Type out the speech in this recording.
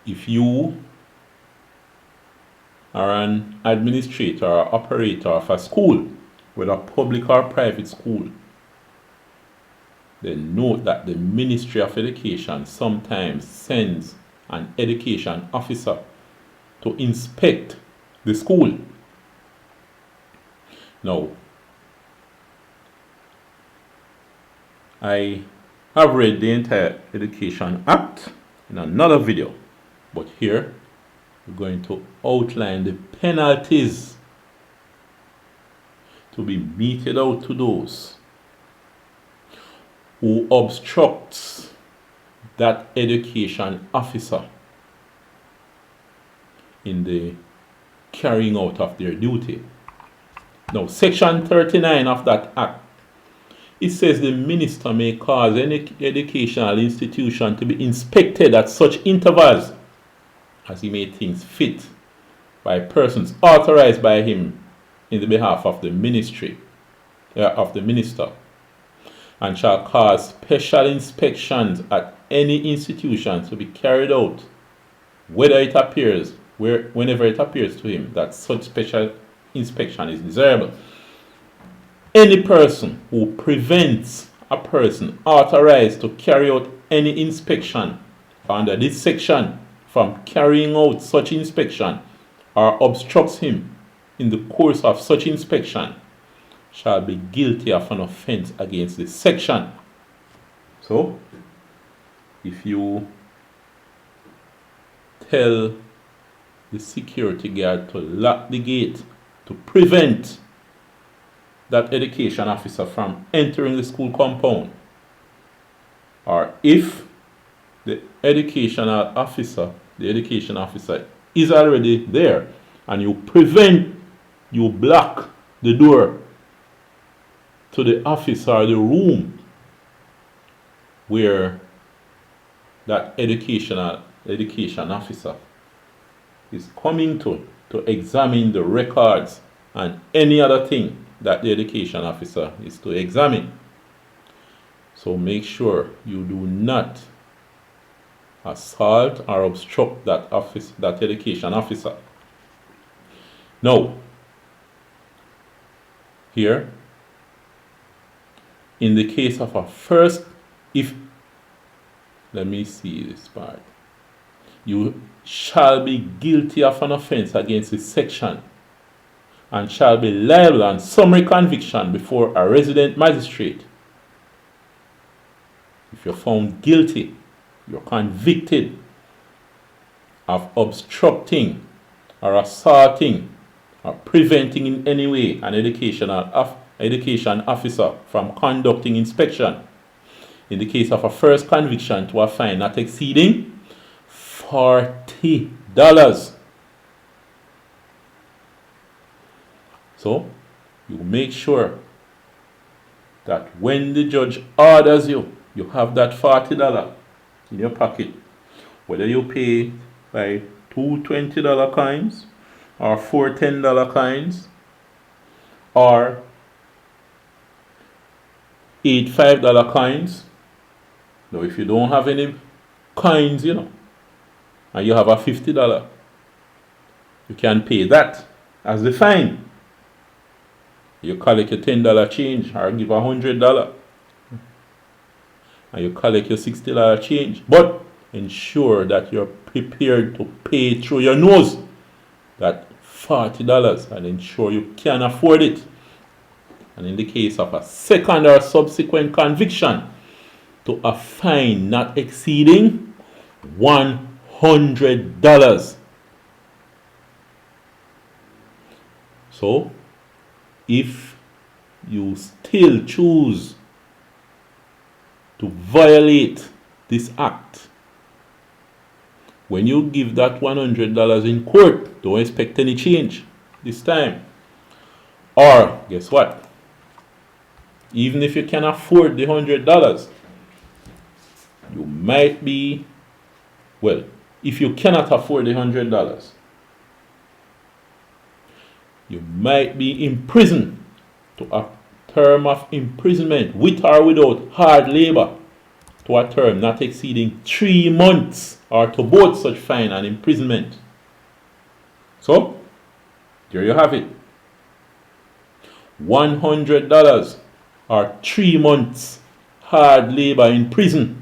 if you are an administrator or operator of a school, whether public or private school, then note that the Ministry of Education sometimes sends an education officer to inspect the school. Now, I have read the entire Education Act in another video, but here we're going to outline the penalties to be meted out to those who obstructs that education officer in the carrying out of their duty. Now, section 39 of that act, it says the minister may cause any educational institution to be inspected at such intervals as he may think fit by persons authorized by him in the behalf of the ministry of the minister, and shall cause special inspections at any institution to be carried out, whenever it appears to him that such special inspection is desirable. Any person who prevents a person authorized to carry out any inspection under this section from carrying out such inspection or obstructs him in the course of such inspection shall be guilty of an offense against this section. So, if you tell the security guard to lock the gate to prevent that education officer from entering the school compound, or if the education officer is already there and you block the door to the office or the room where that education officer is coming to examine the records and any other thing that the education officer is to examine. So make sure you do not assault or obstruct that education officer. Now, here, in the case of let me see this part. You shall be guilty of an offense against this section and shall be liable on summary conviction before a resident magistrate. If you're found guilty, you're convicted of obstructing or assaulting or preventing in any way an education officer from conducting inspection. In the case of a first conviction, to a fine not exceeding $40. So, you make sure that when the judge orders you, you have that $40 in your pocket. Whether you pay by two $20 coins or four $10 coins or 8 $5 coins. Now, if you don't have any coins, and you have a $50, you can pay that as the fine. You collect your $10 change or give $100, and you collect your $60 change. But ensure that you're prepared to pay through your nose that $40 and ensure you can afford it. And in the case of a second or subsequent conviction, to a fine not exceeding $100. So, if you still choose to violate this act, when you give that $100 in court, don't expect any change this time. Or, guess what? Even if you can afford the $100, you might be, if you cannot afford the $100, you might be imprisoned to a term of imprisonment with or without hard labor to a term not exceeding 3 months or to both such fine and imprisonment. So, there you have it. $100 or 3 months hard labor in prison